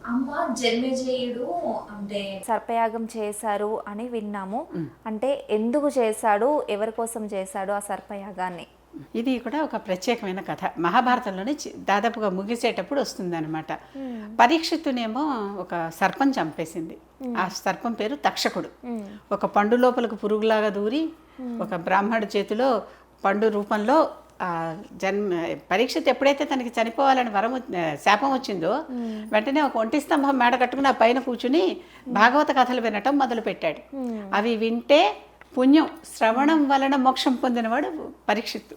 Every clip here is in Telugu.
అమ్మ జన్మేజయుడు అంటే సర్పయాగం చేశారు అని విన్నాము. అంటే ఎందుకు చేశాడు, ఎవరి కోసం చేశాడు ఆ సర్పయాగాన్ని? ఇది కూడా ఒక ప్రత్యేకమైన కథ. మహాభారతంలోనే దాదాపుగా ముగిసేటప్పుడు వస్తుందన్నమాట. పరీక్షిత్తునేమో ఒక సర్పం చంపేసింది. ఆ సర్పం పేరు తక్షకుడు. ఒక పండు లోపలకు పురుగులాగా దూరి ఒక బ్రాహ్మణుడి చేతిలో పండు రూపంలో పరీక్షిత్ ఎప్పుడైతే తనకి చనిపోవాలని శాపం వచ్చిందో వెంటనే ఒక ఒంటి స్తంభం మేడ కట్టుకుని ఆ పైన కూర్చుని భాగవత కథలు వినటం మొదలుపెట్టాడు. అవి వింటే పుణ్యం, శ్రవణం వలన మోక్షం పొందినవాడు పరీక్షిత్తు.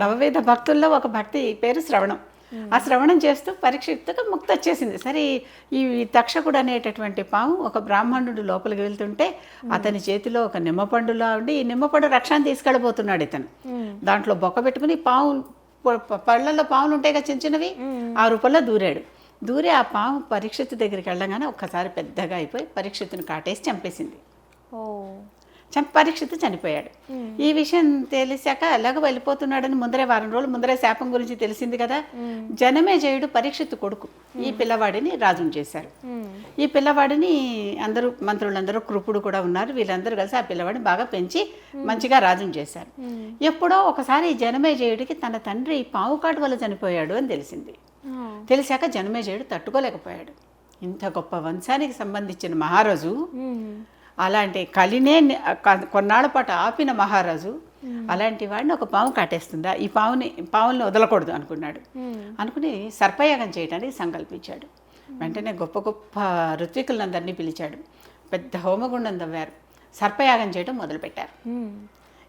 నవవేద భక్తుల్లో ఒక భక్తి పేరు శ్రవణం. ఆ శ్రవణం చేస్తూ పరీక్షిత్తుకు ముక్తి వచ్చేసింది. సరే, ఈ తక్షకుడు అనేటటువంటి పాము ఒక బ్రాహ్మణుడు లోపలికి వెళ్తుంటే అతని చేతిలో ఒక నిమ్మపండులా ఉండి ఈ నిమ్మపండు రక్షణ తీసుకెళ్ళబోతున్నాడు ఇతను. దాంట్లో బొక్క పెట్టుకుని పాము పళ్ళల్లో పాములు ఉంటాయి కదా చిన్న చిన్నవి, ఆ రూపంలో దూరాడు. దూరి ఆ పాము పరీక్షిత్తు దగ్గరికి వెళ్ళగానే ఒక్కసారి పెద్దగా అయిపోయి పరీక్షిత్తుని కాటేసి చంపేసింది. పరీక్షిత్తు చనిపోయాడు. ఈ విషయం తెలిసాక ఎలాగో వెళ్ళిపోతున్నాడని వారం రోజులు ముందరే శాపం గురించి తెలిసింది కదా. జనమేజయుడు పరీక్షిత్తు కొడుకు. ఈ పిల్లవాడిని రాజును చేశారు. ఈ పిల్లవాడిని అందరూ మంత్రులందరూ, కృపుడు కూడా ఉన్నారు, వీళ్ళందరూ కలిసి ఆ పిల్లవాడిని బాగా పెంచి మంచిగా రాజును చేశారు. ఎప్పుడో ఒకసారి జనమేజయుడికి తన తండ్రి పాము కాటు వల్ల చనిపోయాడు అని తెలిసింది. తెలిసాక జనమేజయుడు తట్టుకోలేకపోయాడు. ఇంత గొప్ప వంశానికి సంబంధించిన మహారాజు, అలాంటి కలినే కొన్నాళ్ళ పాటు ఆపిన మహారాజు అలాంటి వాడిని ఒక పాము కాటేస్తుందా, ఈ పావుల్ని వదలకూడదు అనుకున్నాడు. అనుకుని సర్పయాగం చేయడానికి సంకల్పించాడు. వెంటనే గొప్ప గొప్ప ఋత్వికులందరినీ పిలిచాడు. పెద్ద హోమగుండం తవ్వారు. సర్పయాగం చేయడం మొదలుపెట్టారు.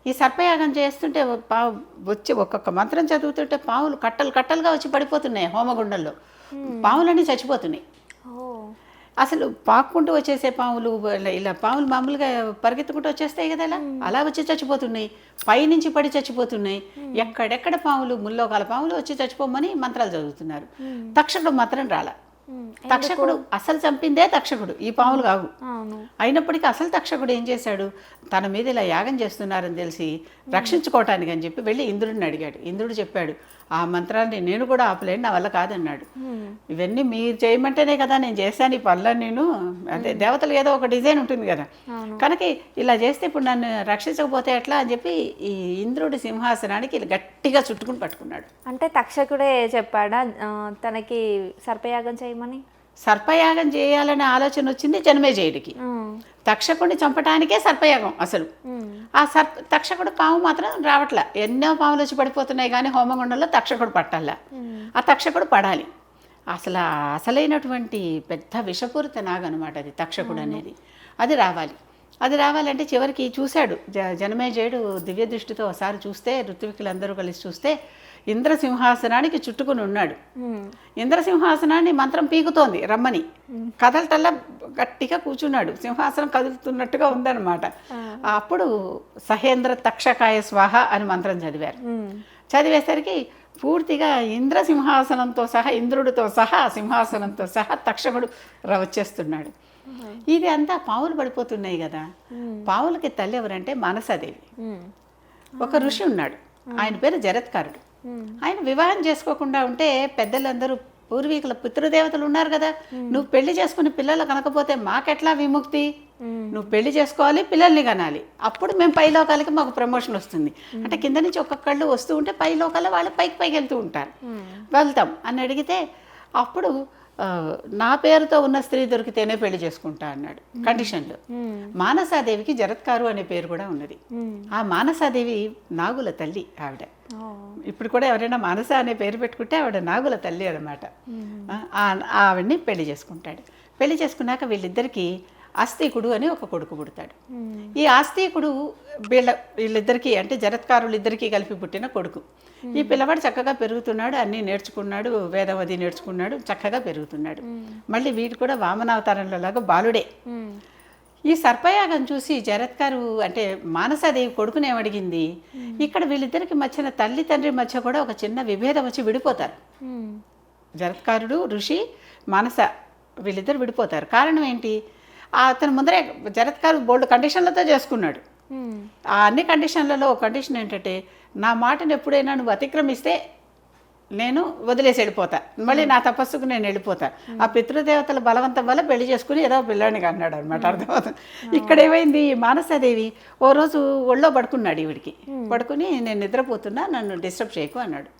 ఈ సర్పయాగం చేస్తుంటే పావు వచ్చి ఒక్కొక్క మంత్రం చదువుతుంటే పావులు కట్టలు కట్టలుగా వచ్చి పడిపోతున్నాయి. హోమగుండంలో పావులన్నీ చచ్చిపోతున్నాయి. అసలు పాక్కుంటూ వచ్చేసే పాములు, ఇలా పాములు మామూలుగా పరిగెత్తుకుంటూ వచ్చేస్తాయి కదా, అలా వచ్చి చచ్చిపోతున్నాయి. పైనుంచి పడి చచ్చిపోతున్నాయి. ఎక్కడెక్కడ పాములు, ముల్లోకాల పాములు వచ్చి చచ్చిపోమని మంత్రాలు చదువుతున్నారు. తక్షకుడు మాత్రం రాల. తక్షకుడు అసలు చంపిందే తక్షకుడు, ఈ పాములు కావు. అయినప్పటికీ అసలు తక్షకుడు ఏం చేశాడు, తన మీద ఇలా యాగం చేస్తున్నారని తెలిసి రక్షించుకోవటానికి అని చెప్పి వెళ్ళి ఇంద్రుడిని అడిగాడు. ఇంద్రుడు చెప్పాడు, ఆ మంత్రాన్ని నేను కూడా ఆపలేను, నా వల్ల కాదన్నాడు. ఇవన్నీ మీరు చేయమంటేనే కదా నేను చేశాను ఈ పనులను. నేను అదే దేవతలు ఏదో ఒక డిజైన్ ఉంటుంది కదా, కనుక ఇలా చేస్తే ఇప్పుడు నన్ను రక్షించకపోతే ఎట్లా అని చెప్పి ఈ ఇంద్రుడి సింహాసనానికి ఇలా గట్టిగా చుట్టుకుని పట్టుకున్నాడు. అంటే తక్షకుడే చెప్పాడా తనకి సర్పయాగం చేయమని? సర్పయాగం చేయాలనే ఆలోచన వచ్చింది జనమేజయుడికి. తక్షకుడిని చంపటానికే సర్పయాగం అసలు. ఆ తక్షకుడు పాము మాత్రం రావట్లా. ఎన్నో పాములు వచ్చి పడిపోతున్నాయి కానీ హోమగుండంలో తక్షకుడు పట్టాల. ఆ తక్షకుడు పడాలి. అసలైనటువంటి పెద్ద విషపూరిత నాగనమాట అది తక్షకుడు అనేది. అది రావాలి. అది రావాలంటే చివరికి చూశాడు జనమేజయుడు దివ్య దృష్టితో ఒకసారి చూస్తే, ఋత్వికులందరూ కలిసి చూస్తే ఇంద్రసింహాసనానికి చుట్టుకుని ఉన్నాడు. ఇంద్రసింహాసనాన్ని మంత్రం పీకుతోంది రమ్మని. కదలటల్లా గట్టిగా కూర్చున్నాడు. సింహాసనం కదులుతున్నట్టుగా ఉందన్నమాట. అప్పుడు సహేంద్ర తక్షకాయ స్వాహ అని మంత్రం చదివారు. చదివేసరికి పూర్తిగా ఇంద్రసింహాసనంతో సహా, ఇంద్రుడితో సహా, సింహాసనంతో సహా తక్షకుడు వచ్చేస్తున్నాడు. ఇది అంతా పావులు పడిపోతున్నాయి కదా. పావులకి తల్లి ఎవరంటే మానసాదేవి. ఒక ఋషి ఉన్నాడు, ఆయన పేరు జరత్కారుడు. ఆయన వివాహం చేసుకోకుండా ఉంటే పెద్దలందరూ పూర్వీకుల పితృదేవతలు ఉన్నారు కదా, నువ్వు పెళ్లి చేసుకుని పిల్లలు కనకపోతే మాకెట్లా విముక్తి, నువ్వు పెళ్లి చేసుకోవాలి, పిల్లల్ని కనాలి, అప్పుడు మేము పైలోకాలకి మాకు ప్రమోషన్ వస్తుంది అంటే కింద నుంచి ఒక్కొక్కళ్ళు వస్తూ ఉంటే పైలోకాల వాళ్ళు పైకి వెళ్తూ ఉంటారు, వెళ్తాం అని అడిగితే అప్పుడు నా పేరుతో ఉన్న స్త్రీ దొరికితేనే పెళ్లి చేసుకుంటా అన్నాడు కండిషన్లో. మానసాదేవికి జరత్కారు అనే పేరు కూడా ఉన్నది. ఆ మానసాదేవి నాగుల తల్లి ఆవిడ. ఇప్పుడు కూడా ఎవరైనా మానస అనే పేరు పెట్టుకుంటే ఆవిడ నాగుల తల్లి అనమాట. ఆవిడ్ని పెళ్లి చేసుకుంటాడు. పెళ్లి చేసుకున్నాక వీళ్ళిద్దరికీ ఆస్తికుడు అని ఒక కొడుకు పుడతాడు. ఈ ఆస్తికుడు వీళ్ళిద్దరికీ అంటే జరత్కారులిద్దరికీ కలిపి పుట్టిన కొడుకు. ఈ పిల్లవాడు చక్కగా పెరుగుతున్నాడు, అన్నీ నేర్చుకున్నాడు, వేదవది నేర్చుకున్నాడు, చక్కగా పెరుగుతున్నాడు. మళ్ళీ వీడు కూడా వామనావతారంలో లాగా బాలుడే. ఈ సర్పయాగం చూసి జరత్కారు అంటే మానసాదేవి కొడుకుని ఏమడిగింది, ఇక్కడ వీళ్ళిద్దరికి మధ్యన తల్లి తండ్రి మధ్య కూడా ఒక చిన్న విభేదం వచ్చి విడిపోతారు. జరత్కారుడు ఋషి మానస వీళ్ళిద్దరు విడిపోతారు. కారణం ఏంటి, అతను ముందరే జరత్కారు బోల్డ్ కండిషన్లతో చేసుకున్నాడు. ఆ అన్ని కండిషన్లలో ఒక కండిషన్ ఏంటంటే, నా మాటను ఎప్పుడైనా నువ్వు అతిక్రమిస్తే నేను వదిలేసి వెళ్ళిపోతా, మళ్ళీ నా తపస్సుకు నేను వెళ్ళిపోతా. ఆ పితృదేవతల బలవంతం వల్ల పెళ్లి చేసుకుని ఏదో పిల్లాడిని అన్నాడు అనమాట. అర్థమవుతుంది. ఇక్కడ ఏమైంది, మానసాదేవి ఓ రోజు ఒళ్ళో పడుకున్నాడు ఈవిడికి. పడుకుని నేను నిద్రపోతున్నా, నన్ను డిస్టర్బ్ చేయకు అన్నాడు.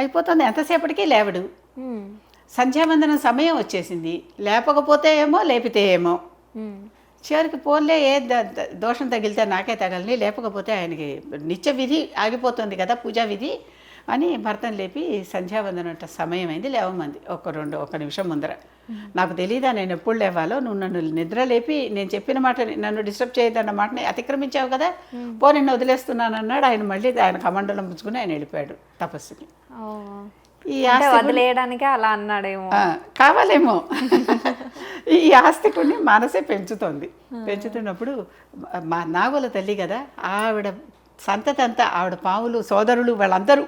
అయిపోతుంది, ఎంతసేపటికి లేవడు. సంధ్యావందనం సమయం వచ్చేసింది, లేపకపోతే ఏమో లేపితే ఏమో. చివరికి పోన్లే ఏ దోషం తగిలితే నాకే తగలని, లేపకపోతే ఆయనకి నిత్య విధి ఆగిపోతుంది కదా, పూజా విధి అని భర్తను లేపి సంధ్యావందనం సమయం అయింది, లేవమంది ఒక నిమిషం ముందర. నాకు తెలీదా నేను ఎప్పుడు లేవాలో, నువ్వు నన్ను నిద్ర లేపి నేను చెప్పిన మాట, నన్ను డిస్టర్బ్ చేయదన్న మాటని అతిక్రమించావు కదా, పో నిన్ను వదిలేస్తున్నాను అన్నాడు. ఆయన మళ్ళీ ఆయన కమండలం పుచ్చుకుని ఆయన వెళ్ళిపోయాడు తపస్సుకి. ఈ వదిలేయడానికే అలా అన్నాడేమో, కావాలేమో. ఈ ఆస్తికుడిని మానసే పెంచుతోంది. పెంచుతున్నప్పుడు మా నాగుల తల్లి కదా, ఆవిడ సంతతి అంతా, ఆవిడ పావులు సోదరులు వాళ్ళందరూ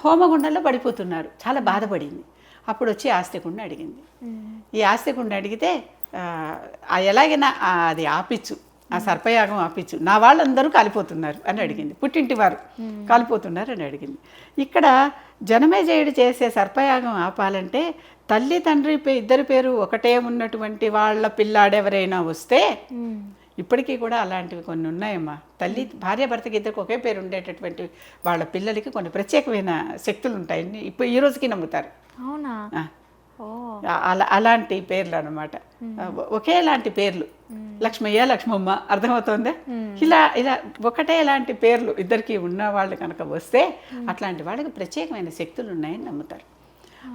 హోమగుండంలో పడిపోతున్నారు. చాలా బాధపడింది. అప్పుడు వచ్చి ఆస్తికుడిని అడిగింది. ఈ ఆస్తికుడిని అడిగితే ఎలాగైనా అది ఆపిచ్చు, ఆ సర్పయాగం ఆపిచ్చు, నా వాళ్ళందరూ కాలిపోతున్నారు అని అడిగింది. పుట్టింటి వారు కాలిపోతున్నారు అని అడిగింది. ఇక్కడ జనమేజయుడు చేసే సర్పయాగం ఆపాలంటే తల్లి తండ్రి ఇద్దరి పేరు ఒకటే ఉన్నటువంటి వాళ్ళ పిల్లాడెవరైనా వస్తే, ఇప్పటికీ కూడా అలాంటివి కొన్ని ఉన్నాయమ్మా. తల్లి భార్య భర్తకి ఇద్దరికి ఒకే పేరు ఉండేటటువంటి వాళ్ళ పిల్లలకి కొన్ని ప్రత్యేకమైన శక్తులు ఉంటాయని ఇప్పుడు ఈ రోజుకి నమ్ముతారు. అవునా? అలాంటి పేర్లు అనమాట, ఒకేలాంటి పేర్లు. లక్ష్మయ్య, లక్ష్మమ్మ, అర్థమవుతుందా? ఇలా ఒకటే లాంటి పేర్లు ఇద్దరికి ఉన్న వాళ్ళు కనుక వస్తే అట్లాంటి వాళ్ళకి ప్రత్యేకమైన శక్తులు ఉన్నాయని నమ్ముతారు.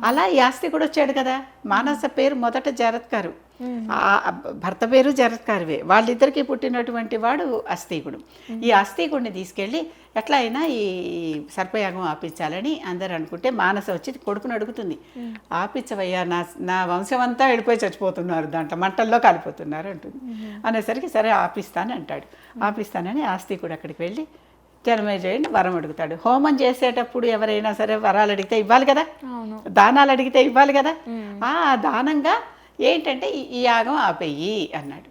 అలా ఈ ఆస్తికుడు వచ్చాడు కదా. మానస పేరు మొదట జరత్కారు, భర్త పేరు జరత్కారువే. వాళ్ళిద్దరికీ పుట్టినటువంటి వాడు అస్తికుడు. ఈ అస్తికుడిని తీసుకెళ్ళి ఎట్లా అయినా ఈ సర్పయాగం ఆపించాలని అందరు అనుకుంటే, మానస వచ్చి కొడుకుని అడుగుతుంది, ఆపించవయ్యా, నా వంశం అంతా వెళ్ళిపోయి చచ్చిపోతున్నారు, దాంట్లో మంటల్లో కాలిపోతున్నారు అంటుంది. అనేసరికి సరే ఆపిస్తాను అంటాడు. ఆపిస్తానని ఆస్తికుడు అక్కడికి వెళ్ళి జనమేజయుడిని వరం అడుగుతాడు. హోమం చేసేటప్పుడు ఎవరైనా సరే వరాలు అడిగితే ఇవ్వాలి కదా, దానాలు అడిగితే ఇవ్వాలి కదా. ఆ దానంగా ఏంటంటే ఈ యాగం ఆపేయి అన్నాడు.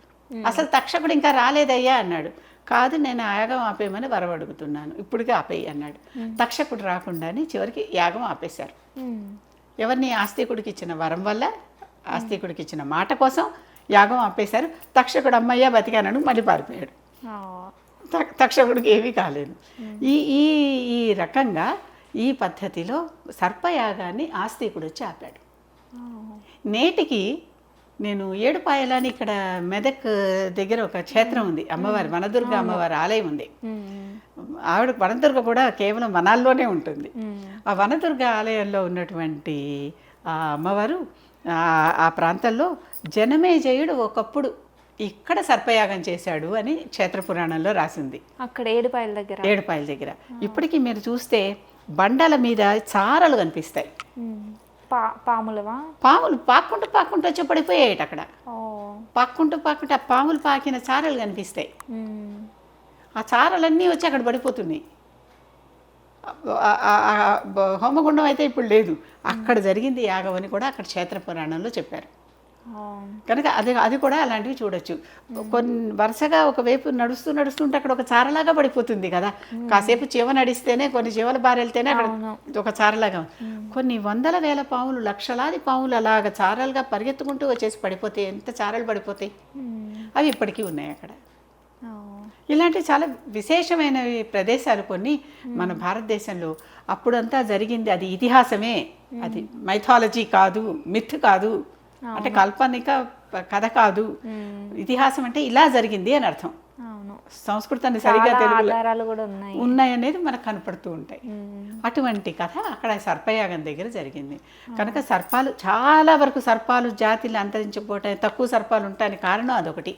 అసలు తక్షకుడు ఇంకా రాలేదయ్యా అన్నాడు. కాదు, నేను యాగం ఆపేయమని వరం అడుగుతున్నాను, ఇప్పటికే ఆపేయి అన్నాడు. తక్షకుడు రాకుండానే చివరికి యాగం ఆపేశారు. ఎవరిని? ఆస్తికుడికి ఇచ్చిన వరం వల్ల, ఆస్తికుడికి ఇచ్చిన మాట కోసం యాగం ఆపేశారు. తక్షకుడు అమ్మయ్య బతికానను మళ్ళీ పారిపోయాడు. తక్షకుడికి ఏమీ కాలేదు. ఈ రకంగా ఈ పద్ధతిలో సర్పయాగాన్ని ఆస్తికుడు వచ్చి ఆపాడు. నేటికి నేను ఏడుపాయలని ఇక్కడ మెదక్ దగ్గర ఒక క్షేత్రం ఉంది, అమ్మవారి వనదుర్గ అమ్మవారి ఆలయం ఉంది. ఆవిడ వనదుర్గ కూడా కేవలం వనాల్లోనే ఉంటుంది. ఆ వనదుర్గ ఆలయంలో ఉన్నటువంటి ఆ అమ్మవారు ఆ ప్రాంతంలో జనమేజయుడు ఒకప్పుడు ఇక్కడ సర్పయాగం చేశాడు అని క్షేత్ర పురాణంలో రాసింది. అక్కడ ఏడుపాయల దగ్గర ఇప్పటికీ మీరు చూస్తే బండల మీద చారలు కనిపిస్తాయి. పాములు పాక్కుంటూ వచ్చి పడిపోయాయి అక్కడ. పాక్కుంటూ ఆ పాములు పాకిన చారలు కనిపిస్తాయి. ఆ చారలన్నీ వచ్చి అక్కడ పడిపోతున్నాయి. హోమగుండం అయితే ఇప్పుడు లేదు, అక్కడ జరిగింది యాగం అని కూడా అక్కడ క్షేత్ర పురాణంలో చెప్పారు. కనుక అది కూడా అలాంటివి చూడొచ్చు. కొన్ని వరుసగా ఒకవైపు నడుస్తుంటే అక్కడ ఒక చారలాగా పడిపోతుంది కదా. కాసేపు చీవ నడిస్తేనే, కొన్ని చీవల బారెళ్తేనే అక్కడ ఒక చారలాగా. కొన్ని వందల వేల పాములు, లక్షలాది పాములు అలాగ చారలుగా పరిగెత్తుకుంటూ వచ్చేసి పడిపోతాయి. ఎంత చారలు పడిపోతాయి. అవి ఇప్పటికీ ఉన్నాయి అక్కడ. ఇలాంటి చాలా విశేషమైన ప్రదేశాలు కొన్ని మన భారతదేశంలో. అప్పుడంతా జరిగింది అది ఇతిహాసమే, అది మైథాలజీ కాదు, మిత్ కాదు, అంటే కాల్పనిక కథ కాదు. ఇతిహాసం అంటే ఇలా జరిగింది అని అర్థం. సంస్కృతాన్ని సరిగా తెలుగులో ఉన్నాయనేది మనకు కనపడుతూ ఉంటాయి. అటువంటి కథ అక్కడ సర్పయాగం దగ్గర జరిగింది. కనుక సర్పాలు, చాలా వరకు సర్పాలు జాతిలు అంతరించిపోవటానికి, తక్కువ సర్పాలు ఉంటాయని కారణం అదొకటి.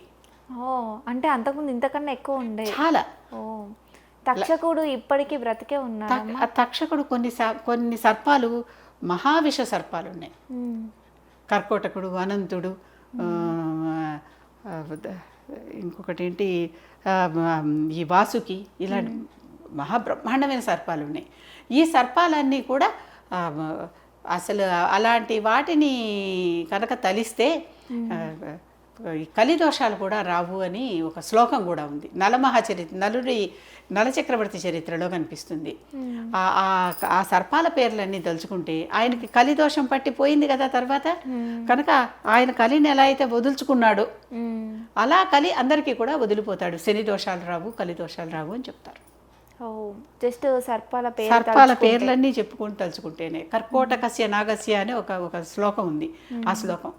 అంటే అంతకుముందు ఇంతకన్నా ఎక్కువ ఉండే చాలా. తక్షకుడు ఇప్పటికీ బ్రతికే ఉన్నాడు. తక్షకుడు కొన్ని సర్పాలు మహావిష సర్పాలు ఉన్నాయి. కర్కోటకుడు, అనంతుడు, ఇంకొకటి ఏంటి ఈ వాసుకి, ఇలాంటి మహాబ్రహ్మాండమైన సర్పాలు ఉన్నాయి. ఈ సర్పాలన్నీ కూడా అసలు అలాంటి వాటిని కనుక తలిస్తే ఈ కలి దోషాలు కూడా రావు అని ఒక శ్లోకం కూడా ఉంది. నలచక్రవర్తి చరిత్రలో కనిపిస్తుంది. ఆ సర్పాల పేర్లన్నీ తలుచుకుంటే ఆయనకి కలి దోషం పట్టిపోయింది కదా తర్వాత, కనుక ఆయన కలిని ఎలా అయితే వదులుచుకున్నాడో అలా కలి అందరికీ కూడా వదిలిపోతాడు. శని దోషాలు రావు, కలి దోషాలు రావు అని చెప్తారు. జస్ట్ సర్పాల పేర్లన్నీ చెప్పుకొని తలుచుకుంటేనే. కర్కోటకస్య నాగస్య అని ఒక శ్లోకం ఉంది. ఆ శ్లోకం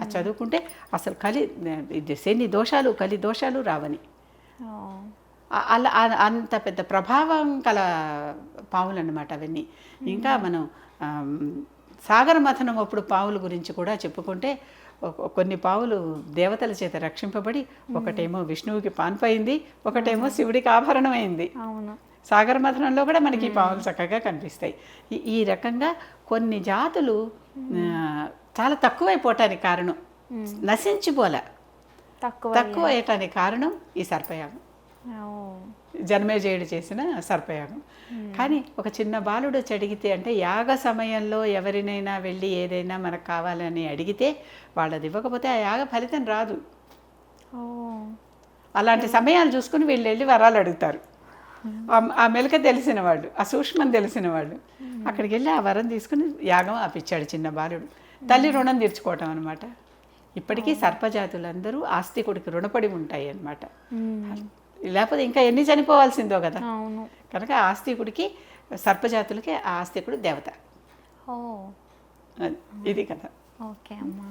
అది చదువుకుంటే అసలు శని దోషాలు, కలి దోషాలు రావని. అలా అంత పెద్ద ప్రభావం కల పాములు అన్నమాట అవన్నీ. ఇంకా మనం సాగర మథనం అప్పుడు పాముల గురించి కూడా చెప్పుకుంటే కొన్ని పావులు దేవతల చేత రక్షింపబడి, ఒకటేమో విష్ణువుకి పాన్పయింది, ఒకటేమో శివుడికి ఆభరణమైంది. అవును, సాగర మథనంలో కూడా మనకి ఈ పావులు చక్కగా కనిపిస్తాయి. ఈ రకంగా కొన్ని జాతులు చాలా తక్కువైపోవటానికి కారణం, నశించిపోలే, తక్కువ అయ్యటానికి కారణం ఈ సర్పయాగం, జన్మేజయుడు చేసిన సర్పయాగం. కానీ ఒక చిన్న బాలుడు వచ్చి అడిగితే, అంటే యాగ సమయంలో ఎవరినైనా వెళ్ళి ఏదైనా మనకు కావాలని అడిగితే వాళ్ళది ఇవ్వకపోతే ఆ యాగ ఫలితం రాదు. అలాంటి సమయాలు చూసుకుని వీళ్ళు వెళ్ళి వరాలు అడుగుతారు. ఆ మెలక తెలిసిన వాళ్ళు, ఆ సూక్ష్మం తెలిసిన వాళ్ళు అక్కడికి వెళ్ళి ఆ వరం తీసుకుని యాగం ఆపిచ్చాడు చిన్న బాలుడు. తల్లి రుణం తీర్చుకోవటం అనమాట. ఇప్పటికీ సర్పజాతులందరూ ఆస్తికుడికి రుణపడి ఉంటాయి అన్నమాట. లేకపోతే ఇంకా ఎన్ని చనిపోవాల్సిందో కదా. కనుక ఆస్తికుడికి, సర్పజాతులకి ఆ ఆస్తికుడు దేవత. ఇది కదా. ఓకే అమ్మా.